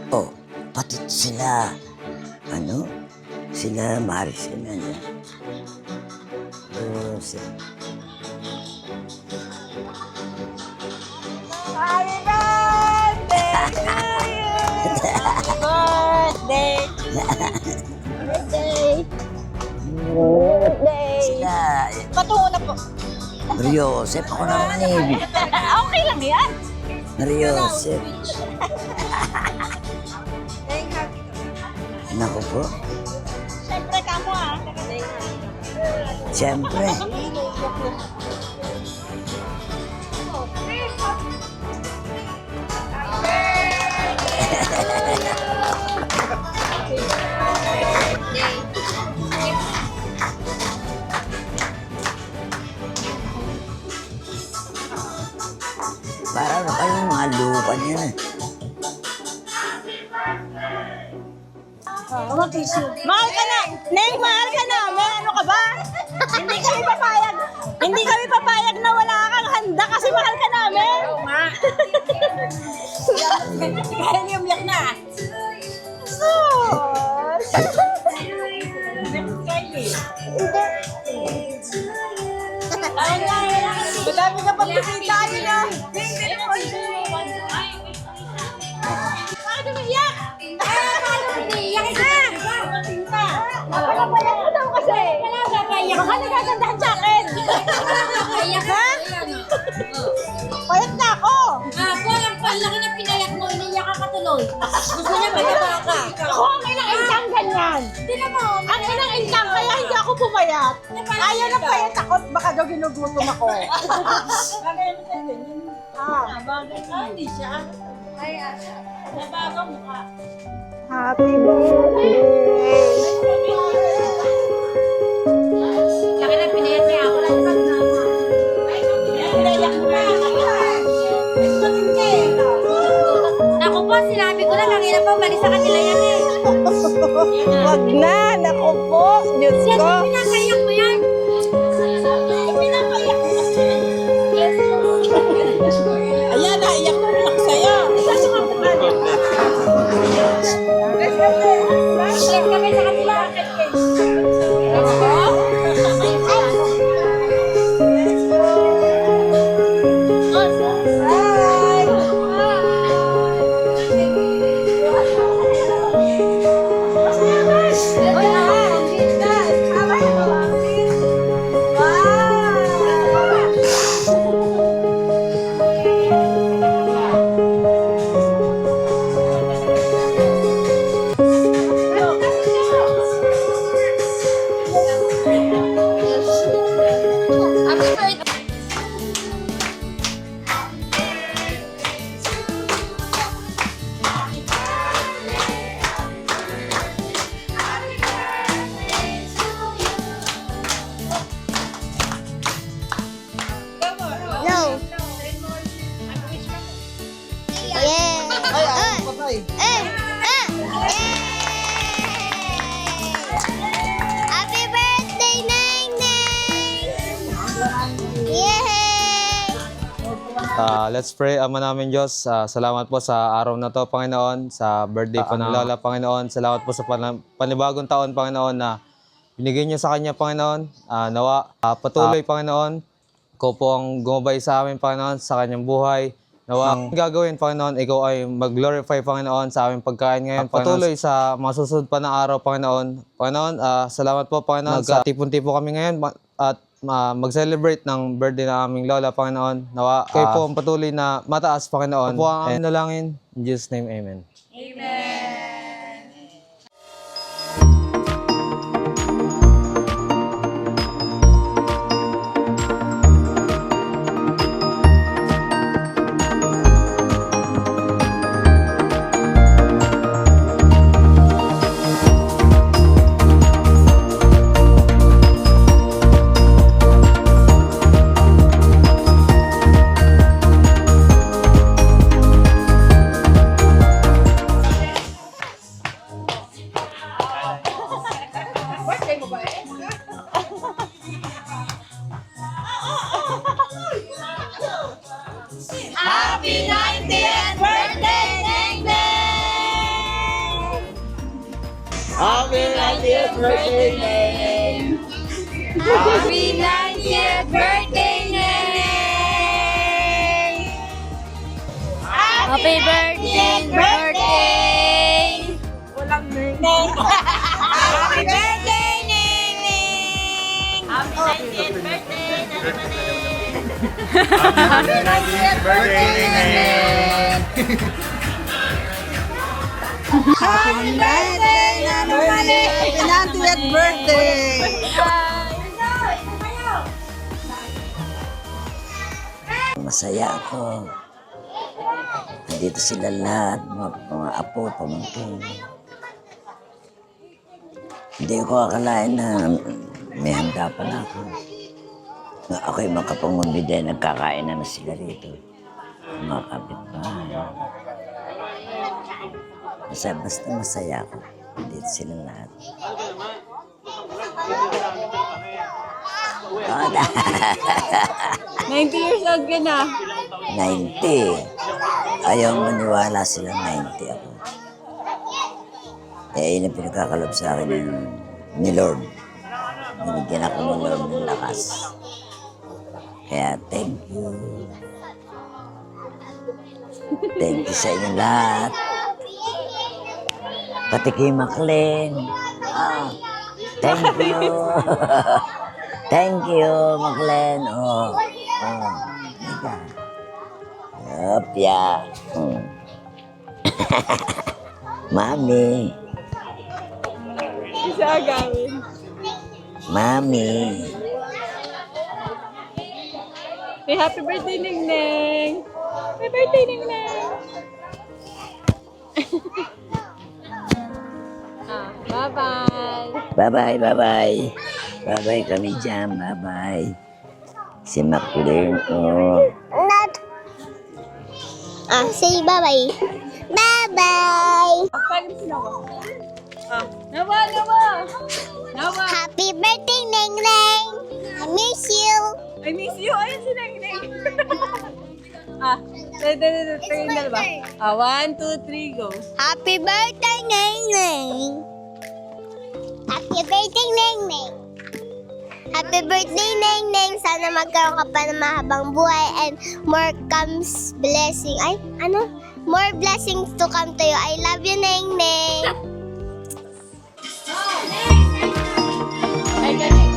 Oh, pati sila, sila Maris na niya. Happy birthday to you! Birthday! Birthday! Birthday! Sila, Patungo na po. Mariosep, ako naman eh. Okay lang yan. Mariosep. Naku po, Siyempre ka mo ah. siyempre. Para na kayong mga lupa niya na. Mahal ka na! Neng, mahal ka na! May ano ka ba? Hindi kami papayag. Hindi kami papayag na wala kang handa kasi mahal ka namin. Oo nga. Kaya niyo umiyak na. Madami ka pang bisita yun ah. Paano umiyak? Paano umiyak? Palapayak mo daw kasi. Baka nagagandahan sa akin. Ha? Payat na ako. Ang laki na pinayak mo, iniyak ka katuloy. Gusto niya magaba ka. Ako ang inang intang ganyan. Tingnan mo. Ang inang intang kaya hindi ako pumayat. Ayaw na payat ako, baka daw ginugutom ako. Bagay mo sa ganyan. Bagay mo. Hindi siya. Ay, nabagang mukha. Happy birthday! Laki na pinayak niya ako. Pinayak mo na. Naku po, sinabi ko na kanina pa, umalis sa kanila yan eh. Wag na, naku po. Diyos Yan, ko. pinakayak mo yan. Pinapayak mo kasi. Ayan, naiyak mo lang sa'yo. Umalis kami sa kanila. Happy birthday. No. Yeah. Happy birthday, Neng Neng! Yay! Let's pray, Ama namin Diyos. Salamat po sa araw na to, Panginoon, sa birthday po ng Lola, Panginoon. Salamat po sa panibagong taon, Panginoon, na binigay niyo sa kanya, Panginoon. Nawa, patuloy, Panginoon. Ikaw po ang gumabay sa amin, Panginoon, sa kanyang buhay. Nawa, ang gagawin, Panginoon, ikaw ay mag-glorify, Panginoon, sa aming pagkain ngayon. Patuloy sa mga susunod pa na araw, Panginoon. Panginoon, salamat po, Panginoon. Nagkatipon-tipo kami ngayon at mag-celebrate ng birthday ng aming Lola, Panginoon. Nawa, kayo po ang patuloy na mataas, Panginoon. Ito po ang aming nalangin. In Jesus' name, Amen. Happy 90th birthday! Happy 90th birthday, Neng! Happy 90th birthday, Neng! Happy birthday! Walang neng. Happy birthday, Neng! Happy 90th birthday. Happy 90th birthday, Neng! Happy birthday, Nano Mali. Happy 90th birthday. Masaya ako. Nandito sila lahat, mga apo, pamangkin. Hindi ko akalain na may handa pala ako. Na ako'y makapangumbida, nagkakain na sila rito. Mga kapitbahay. Basta masaya ako. Nandito sila lahat. Oh, 90 years old ka na. 90. Ayaw maniwala sila 90 ako. Yun ang pinagkakalob sa akin ni Lord. Binigyan ako ni Lord ng lakas. Kaya thank you. Thank you sa inyo lahat. Pati kay Maclean. Thank you. Thank you, Maclean. Ika. Opya. Mami. Isa agawin. Mami. Hey, happy birthday, Neng Neng. Happy birthday, Neng Neng. Bye-bye. Bye-bye, bye-bye. Bye-bye kami dyan. Bye-bye. Si Maclean. Not. Say bye-bye. Bye-bye. Nawa, Nawa. Nawa. Happy birthday, Neng Neng. I miss you. I miss you. Ayun si Neng Neng. Tingin na ba? 1, 2, 3, go. Happy birthday, Neng Neng. Happy birthday, Neng Neng. Happy birthday, Neng Neng. Sana magkaroon ka pa ng mahabang buhay and more comes blessing. Ay, ano? More blessings to come to you. I love you, Neng Neng. Ay, ganun.